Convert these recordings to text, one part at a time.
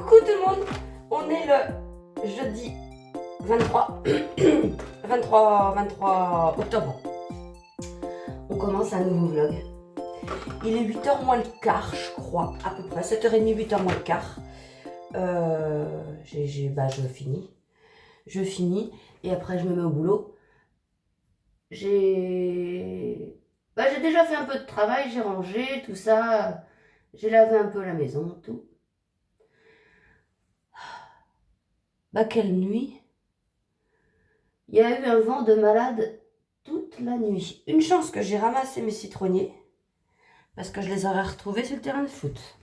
Coucou tout le monde, on est le jeudi 23, 23 octobre. On commence un nouveau vlog. Il est 8h moins le quart, je crois, à peu près, 7h30, 8h moins le quart. Je finis et après je me mets au boulot. J'ai déjà fait un peu de travail, j'ai rangé, tout ça. J'ai lavé un peu la maison, tout. Quelle nuit! Il y a eu un vent de malade toute la nuit. Une chance que j'ai ramassé mes citronniers, parce que je les aurais retrouvés sur le terrain de foot.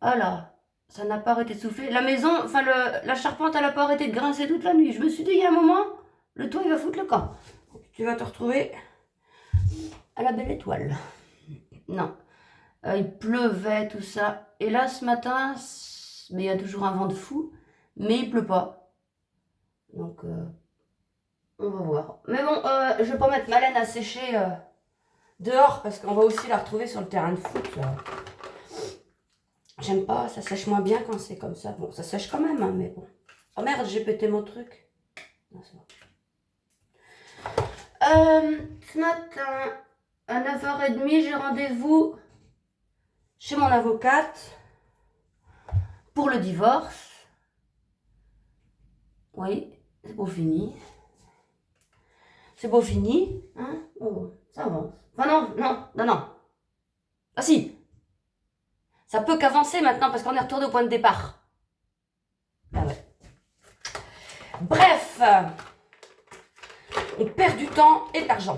Ah là, ça n'a pas arrêté de souffler. La maison, la charpente, elle n'a pas arrêté de grincer toute la nuit. Je me suis dit, il y a un moment, le toit, il va foutre le camp. Tu vas te retrouver à la belle étoile. Non. Il pleuvait, tout ça. Et là, ce matin, mais il y a toujours un vent de fou, mais il pleut pas. Donc, on va voir. Mais bon, je vais pas mettre ma laine à sécher dehors, parce qu'on va aussi la retrouver sur le terrain de foot. J'aime pas, ça sèche moins bien quand c'est comme ça. Bon, ça sèche quand même, hein, mais bon. Oh merde, j'ai pété mon truc. Non, c'est bon. Ce matin, à 9h30, j'ai rendez-vous chez mon avocate pour le divorce. Oui, c'est beau fini. C'est beau fini. Hein? Oh, ça avance. Enfin non. Ah si. Ça peut qu'avancer maintenant parce qu'on est retourné au point de départ. Ah ouais. Bref. On perd du temps et de l'argent.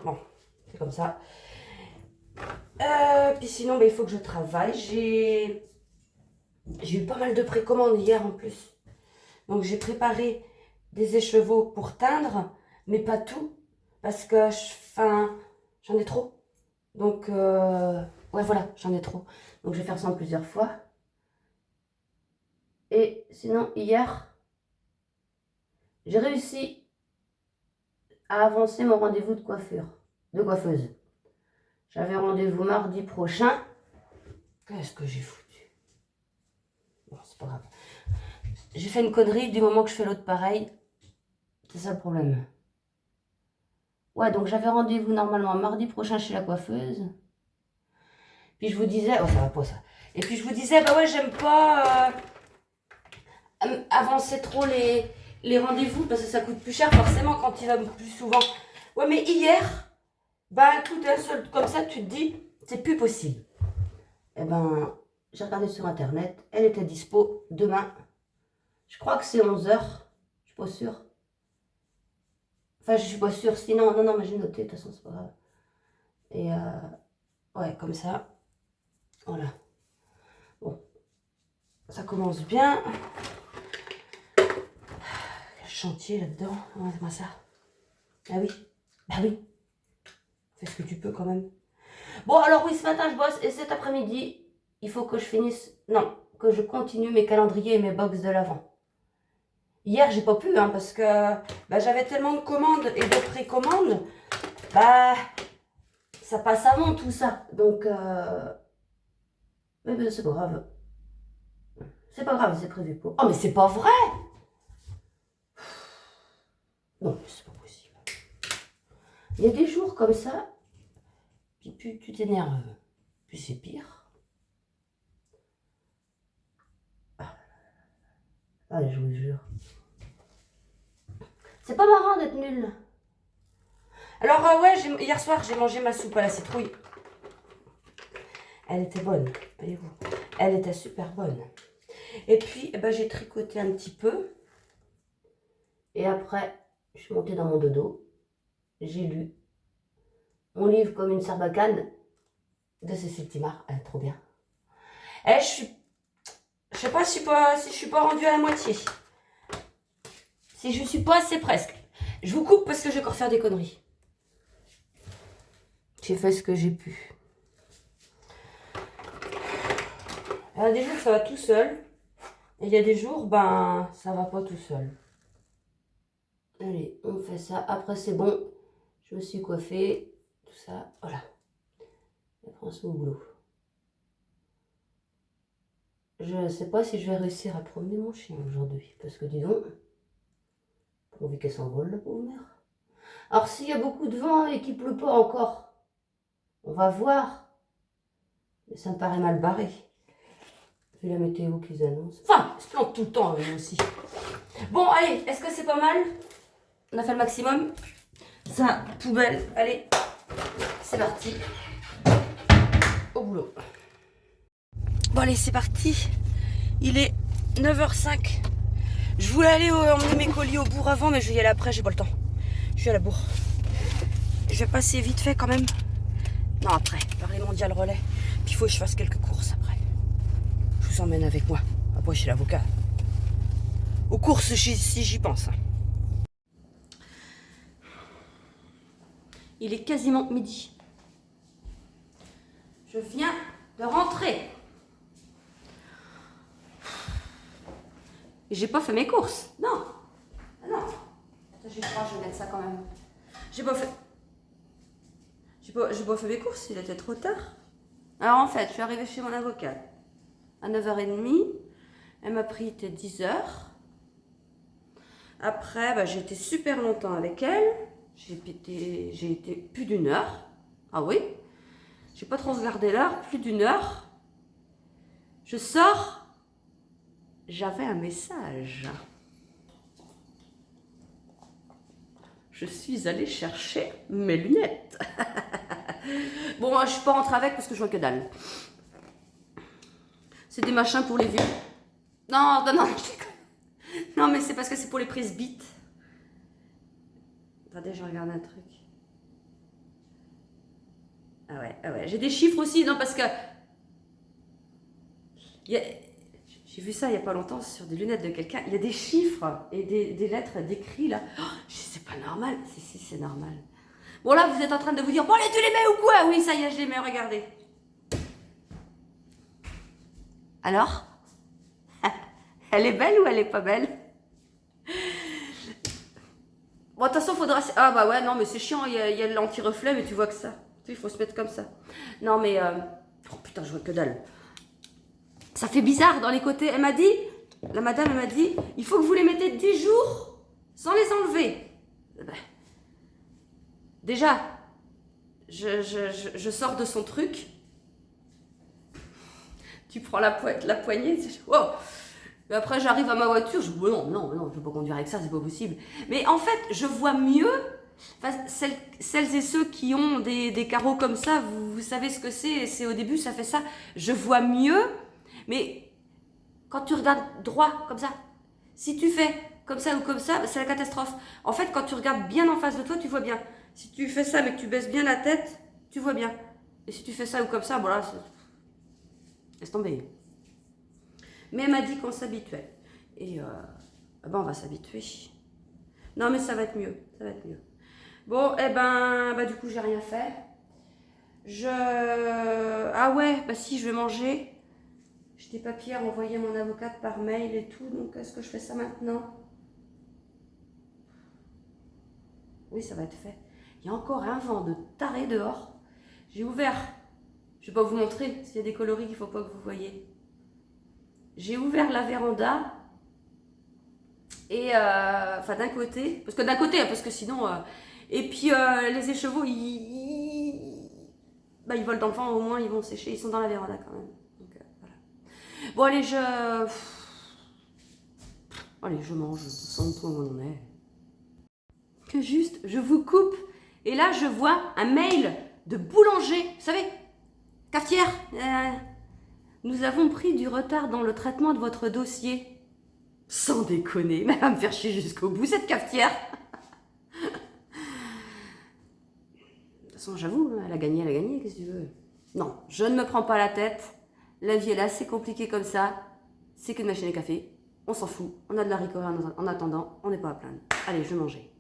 Bon, c'est comme ça. Puis sinon, il faut que je travaille. J'ai eu pas mal de précommandes hier en plus. Donc j'ai préparé des écheveaux pour teindre, mais pas tout. Parce que j'en ai trop. Donc, ouais, voilà, j'en ai trop. Donc je vais faire ça en plusieurs fois. Et sinon, hier, j'ai réussi à avancer mon rendez-vous de coiffeuse. J'avais rendez-vous mardi prochain. Qu'est-ce que j'ai foutu? Bon, c'est pas grave. J'ai fait une connerie du moment que je fais l'autre pareil. C'est ça le problème. Ouais, donc j'avais rendez-vous normalement mardi prochain chez la coiffeuse. Puis je vous disais... Oh, ça va pas ça. Et puis je vous disais, bah ouais, j'aime pas avancer trop les rendez-vous parce que ça coûte plus cher forcément quand il va plus souvent. Ouais, mais hier, tout un seul comme ça, tu te dis, c'est plus possible. Eh ben, j'ai regardé sur internet, elle était dispo demain. Je crois que c'est 11h, je suis pas sûre. Enfin, je suis pas sûre, sinon, non, mais j'ai noté, de toute façon, c'est pas grave. Et ouais, comme ça, voilà. Bon, ça commence bien. Le chantier là-dedans, regarde-moi ça. Ah oui, fais ce que tu peux quand même. Bon, alors oui, ce matin, je bosse et cet après-midi, il faut que je finisse, non, que je continue mes calendriers et mes box de l'avant. Hier, j'ai pas pu, parce que j'avais tellement de commandes et de précommandes, ça passe avant tout ça. Donc, mais c'est pas grave. C'est pas grave, c'est prévu pour. Oh, mais c'est pas vrai! Non, c'est pas possible. Il y a des jours comme ça, puis plus tu t'énerves, plus c'est pire. Allez, je vous jure. C'est pas marrant d'être nul. Alors, ouais, hier soir, j'ai mangé ma soupe à la citrouille. Elle était bonne, voyez-vous. Elle était super bonne. Et puis, j'ai tricoté un petit peu. Et après, je suis montée dans mon dodo. J'ai lu mon livre comme une sarbacane de Cécile Timard. Elle est trop bien. Et je sais pas si je suis pas rendue à la moitié. Si je suis pas, c'est presque. Je vous coupe parce que je vais encore faire des conneries. J'ai fait ce que j'ai pu. Il y a des jours, ça va tout seul. Et il y a des jours, ça va pas tout seul. Allez, on fait ça. Après, c'est bon. Je me suis coiffée. Tout ça. Voilà. Et après, on se met au boulot. Je ne sais pas si je vais réussir à promener mon chien aujourd'hui. Parce que dis donc, pas envie qu'elle s'envole, la pauvre mère. Alors s'il y a beaucoup de vent et qu'il pleut pas encore, on va voir. Mais ça me paraît mal barré. Vu la météo qu'ils annoncent. Enfin, ils se plantent tout le temps, eux aussi. Bon, allez, est-ce que c'est pas mal? On a fait le maximum. Ça, poubelle, allez, c'est parti. Au boulot. Bon, allez, c'est parti. Il est 9h05. Je voulais aller emmener mes colis au bourg avant, mais je vais y aller après, j'ai pas le temps. Je suis à la bourre. Je vais passer vite fait quand même. Non, après, par les mondiales relais. Puis il faut que je fasse quelques courses après. Je vous emmène avec moi. Après, chez l'avocat. Aux courses, si j'y pense. Il est quasiment midi. Je viens de rentrer. Et j'ai pas fait mes courses. Non. Ah non. J'ai froid, je vais mettre ça quand même. J'ai pas fait mes courses, il était trop tard. Alors en fait, je suis arrivée chez mon avocate à 9h30. Elle m'a pris, il était 10h. Après, bah, j'ai été super longtemps avec elle. J'ai été plus d'une heure. Ah oui. J'ai pas trop regardé l'heure, plus d'une heure. Je sors. J'avais un message. Je suis allée chercher mes lunettes. Bon, moi, je suis pas rentrée avec parce que je vois que dalle. C'est des machins pour les vieux. Non, non, non, non, mais c'est parce que c'est pour les prises bits. Attendez, je regarde un truc. Ah ouais. J'ai des chiffres aussi, non, parce que... J'ai vu ça il n'y a pas longtemps sur des lunettes de quelqu'un. Il y a des chiffres et des lettres décrits là. Oh, c'est pas normal. Si, c'est normal. Bon, là, vous êtes en train de vous dire, bon, allez, tu les mets ou quoi? Oui, ça y est, je les mets, regardez. Alors? Elle est belle ou elle est pas belle? Bon, de toute façon, faudra... Ah bah ouais, non, mais c'est chiant, il y a l'anti-reflet, mais tu vois que ça. Il faut se mettre comme ça. Non, mais... Oh putain, je vois que dalle. Ça fait bizarre dans les côtés. Elle m'a dit, la madame, elle m'a dit, il faut que vous les mettez 10 jours sans les enlever. Déjà, je sors de son truc. Tu prends la poignée. Oh. Et après, j'arrive à ma voiture. Je dis, non, je ne peux pas conduire avec ça, c'est pas possible. Mais en fait, je vois mieux. Enfin, celles et ceux qui ont des carreaux comme ça, vous savez ce que c'est. C'est au début, ça fait ça. Je vois mieux. Mais quand tu regardes droit, comme ça, si tu fais comme ça ou comme ça, c'est la catastrophe. En fait, quand tu regardes bien en face de toi, tu vois bien. Si tu fais ça, mais que tu baisses bien la tête, tu vois bien. Et si tu fais ça ou comme ça, bon là, laisse tomber. Mais elle m'a dit qu'on s'habituait. Et ben, on va s'habituer. Non, mais ça va être mieux. Ça va être mieux. Bon, eh ben, bah, du coup, j'ai rien fait. Ah ouais, bah si, je vais manger. J'ai des papiers à envoyer à mon avocate par mail et tout, donc est-ce que je fais ça maintenant? Oui, ça va être fait. Il y a encore un vent de taré dehors. J'ai ouvert, je ne vais pas vous montrer, s'il y a des coloris qu'il ne faut pas que vous voyez. J'ai ouvert la véranda, et enfin d'un côté, parce que sinon... et puis les écheveaux, bah, ils volent dans le vent, au moins ils vont sécher, ils sont dans la véranda quand même. Bon, allez, Allez, je mange, sans tout où on est. Que juste, je vous coupe. Et là, je vois un mail de boulanger. Vous savez, cafetière, nous avons pris du retard dans le traitement de votre dossier. Sans déconner, mais elle va me faire chier jusqu'au bout, cette cafetière. De toute façon, j'avoue, elle a gagné, qu'est-ce que tu veux? Non, je ne me prends pas la tête. La vie est là, c'est compliqué comme ça. C'est qu'une machine à café. On s'en fout. On a de la ricola en attendant. On n'est pas à plaindre. Allez, je vais manger.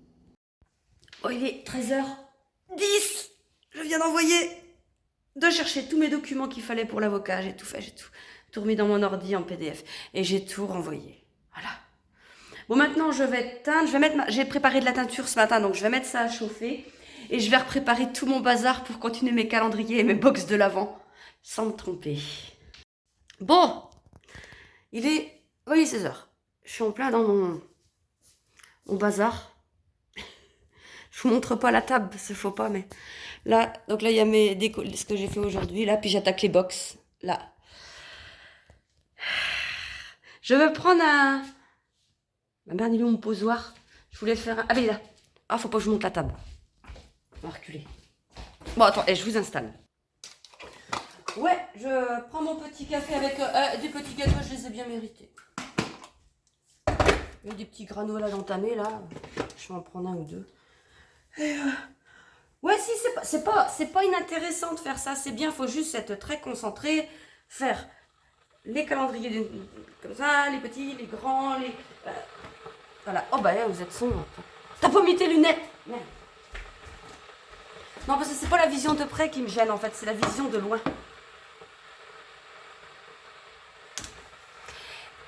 Oh, il est 13h10. Je viens de chercher tous mes documents qu'il fallait pour l'avocat. J'ai tout fait, j'ai tout remis dans mon ordi en PDF. Et j'ai tout renvoyé. Voilà. Bon, maintenant, je vais teindre. J'ai préparé de la teinture ce matin, donc je vais mettre ça à chauffer. Et je vais repréparer tout mon bazar pour continuer mes calendriers et mes box de l'avant. Sans me tromper. Bon, Il est, oui, 16 heures. Je suis en plein dans mon bazar. Je vous montre pas la table, c'est faut pas, mais là, donc là, il y a ce que j'ai fait aujourd'hui, là, puis j'attaque les box, là. Je veux prendre un... Ma merde, il est où mon posoir? Je voulais faire un... Ah, mais là. Ah, faut pas que je monte la table. On va reculer. Bon, attends, je vous installe. Ouais, je prends mon petit café avec des petits gâteaux, je les ai bien mérités. Il y a des petits granolas d'entamés, là. Je vais en prendre un ou deux. Et ouais, si, c'est pas inintéressant de faire ça. C'est bien, il faut juste être très concentré. Faire les calendriers comme ça, les petits, les grands, les... voilà. Oh, bah là, vous êtes sombre. T'as pas mis tes lunettes? Merde. Non, parce que c'est pas la vision de près qui me gêne, en fait. C'est la vision de loin.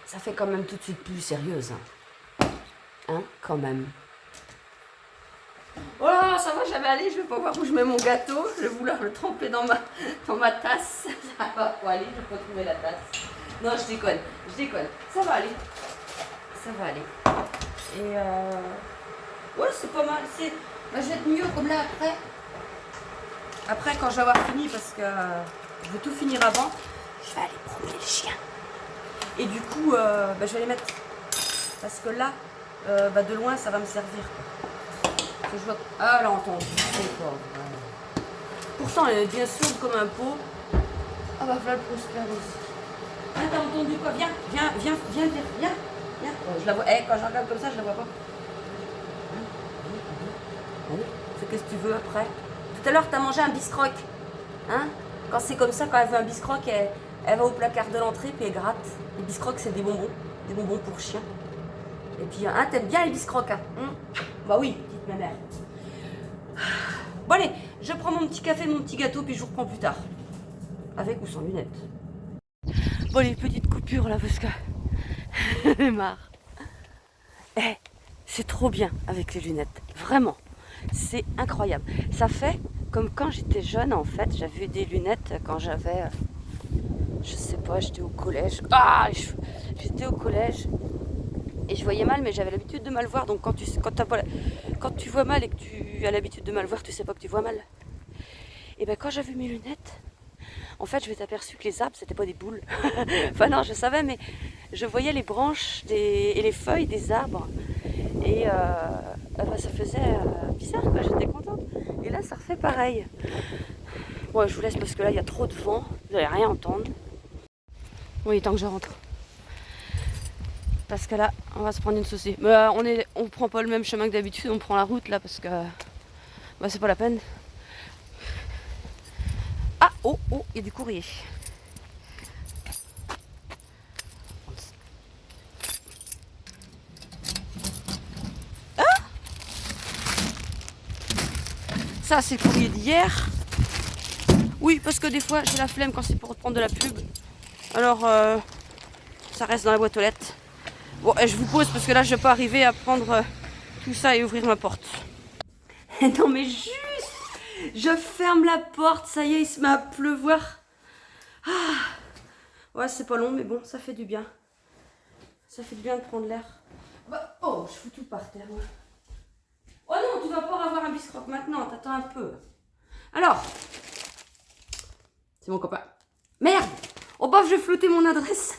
Ça fait quand même tout de suite plus sérieuse. Hein, quand même. Oh là, ça va, j'avais allé, je vais pas voir où je mets mon gâteau. Je vais vouloir le tremper dans ma tasse. Ça va pas aller, je vais pas trouver la tasse. Non, je déconne. Ça va aller. Ça va aller. Et ouais, c'est pas mal. Bah, je vais être mieux comme là après. Après, quand je vais avoir fini, parce que je veux tout finir avant, je vais aller promener le chien. Et du coup, bah, je vais les mettre. Parce que là, bah, de loin, ça va me servir. Je vois... Ah, elle a entendu. C'est pas vrai. Pourtant, elle est bien sourde comme un pot. Ah, bah, voilà le Prosper aussi. Ah, t'as entendu quoi? Viens. Je la vois. Quand je regarde comme ça, je la vois pas. Allez, fais qu'est-ce que tu veux après. Tout à l'heure, t'as mangé un biscroc. Hein? Quand c'est comme ça, quand elle veut un biscroc, elle va au placard de l'entrée puis elle gratte. Les biscrocs, c'est des bonbons pour chien. Et puis, hein, t'aimes bien les biscrocs, hein? Bah oui, petite ma mère. Bon allez, je prends mon petit café, mon petit gâteau, puis je vous reprends plus tard. Avec ou sans lunettes. Bon les petites coupures là, parce que j'en ai marre. C'est trop bien avec les lunettes, vraiment. C'est incroyable. Ça fait comme quand j'étais jeune en fait, j'avais des lunettes quand j'avais... je sais pas, j'étais au collège. J'étais au collège et je voyais mal, mais j'avais l'habitude de mal voir. Donc quand tu vois mal et que tu as l'habitude de mal voir, tu sais pas que tu vois mal. Et ben quand j'avais mes lunettes, en fait je m'étais aperçue que les arbres c'était pas des boules. Enfin non, je savais, mais je voyais les branches et les feuilles des arbres. Et ben, ça faisait bizarre quoi, j'étais contente. Et là ça refait pareil. Bon, je vous laisse parce que là il y a trop de vent, vous n'allez rien entendre. Oui, tant que je rentre. Parce que là, on va se prendre une saucée. Mais on prend pas le même chemin que d'habitude, on prend la route là parce que bah, c'est pas la peine. Ah, oh, il y a du courrier. Ah, ça c'est le courrier d'hier. Oui, parce que des fois j'ai la flemme quand c'est pour prendre de la pub. Alors, ça reste dans la boîte aux lettres. Bon, je vous pose parce que là je vais pas arriver à prendre tout ça et ouvrir ma porte. Non mais juste, je ferme la porte, ça y est, il se met à pleuvoir. Ouais, c'est pas long, mais bon, ça fait du bien. Ça fait du bien de prendre l'air. Bah, oh, je fous tout par terre. Ouais. Oh non, tu vas pas avoir un biscroc maintenant, t'attends un peu. Alors, c'est mon copain. Merde! Oh bah, je vais flouter mon adresse.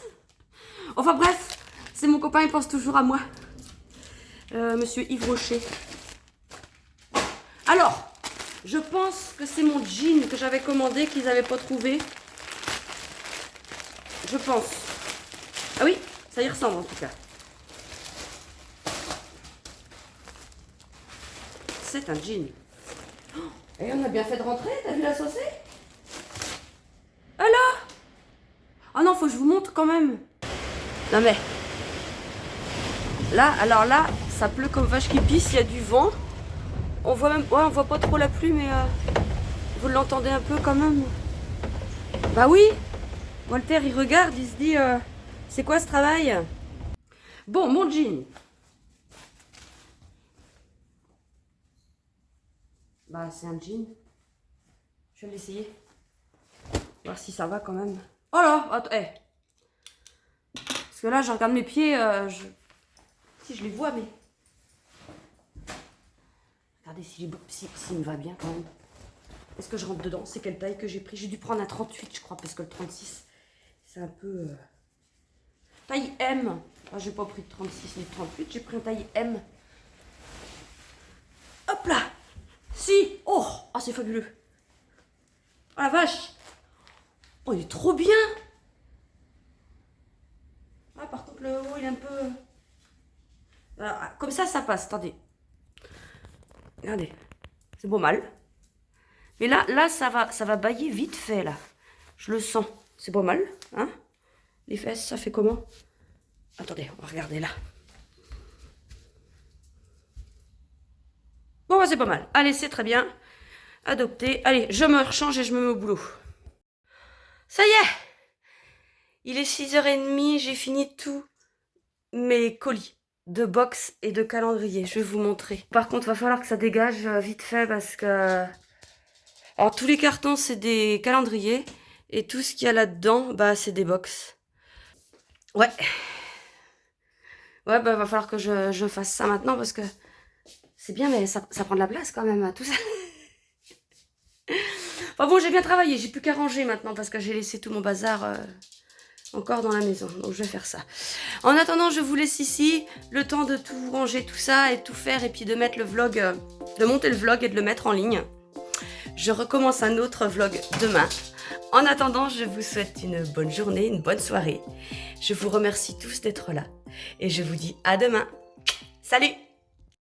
Enfin bref, c'est mon copain, il pense toujours à moi. Monsieur Yves Rocher. Alors, je pense que c'est mon jean que j'avais commandé qu'ils n'avaient pas trouvé. Je pense. Ah oui, ça y ressemble en tout cas. C'est un jean. Oh, et on a bien fait de rentrer, t'as vu la saucée? Alors? Oh non, faut que je vous montre quand même. Non mais... Là, alors là, ça pleut comme vache qui pisse, il y a du vent. On voit même... Ouais, on voit pas trop la pluie, mais... vous l'entendez un peu quand même. Bah oui. Walter, il regarde, il se dit... c'est quoi ce travail? Bon, mon jean. Bah, c'est un jean. Je vais l'essayer. Voir si ça va quand même. Oh là, attends, Parce que là, je regarde mes pieds, si je les vois, mais... Regardez s'il me va bien quand même. Est-ce que je rentre dedans? C'est quelle taille que j'ai pris? J'ai dû prendre un 38, je crois, parce que le 36, c'est un peu... Taille M. Ah, j'ai pas pris de 36 ni de 38, j'ai pris une taille M. Hop là! Si! Oh! Ah, c'est fabuleux! Oh la vache! Oh, il est trop bien! Ah, par contre, le haut, il est un peu... Alors, comme ça passe, attendez. Regardez, c'est pas mal. Mais là, ça va bailler vite fait, là. Je le sens. C'est pas mal, hein? Les fesses, ça fait comment? Attendez, on va regarder là. Bon, c'est pas mal. Allez, c'est très bien. Adopté. Allez, je me rechange et je me mets au boulot. Ça y est! Il est 6h30, j'ai fini tous mes colis de box et de calendrier. Je vais vous montrer. Par contre, il va falloir que ça dégage vite fait parce que... Alors, tous les cartons, c'est des calendriers. Et tout ce qu'il y a là-dedans, bah, c'est des box. Ouais. Ouais, bah, va falloir que je fasse ça maintenant parce que c'est bien, mais ça prend de la place quand même, tout ça. Enfin bon, j'ai bien travaillé. J'ai plus qu'à ranger maintenant parce que j'ai laissé tout mon bazar encore dans la maison. Donc, je vais faire ça. En attendant, je vous laisse ici le temps de tout ranger, tout ça et tout faire. Et puis de mettre le vlog, de monter le vlog et de le mettre en ligne. Je recommence un autre vlog demain. En attendant, je vous souhaite une bonne journée, une bonne soirée. Je vous remercie tous d'être là. Et je vous dis à demain. Salut!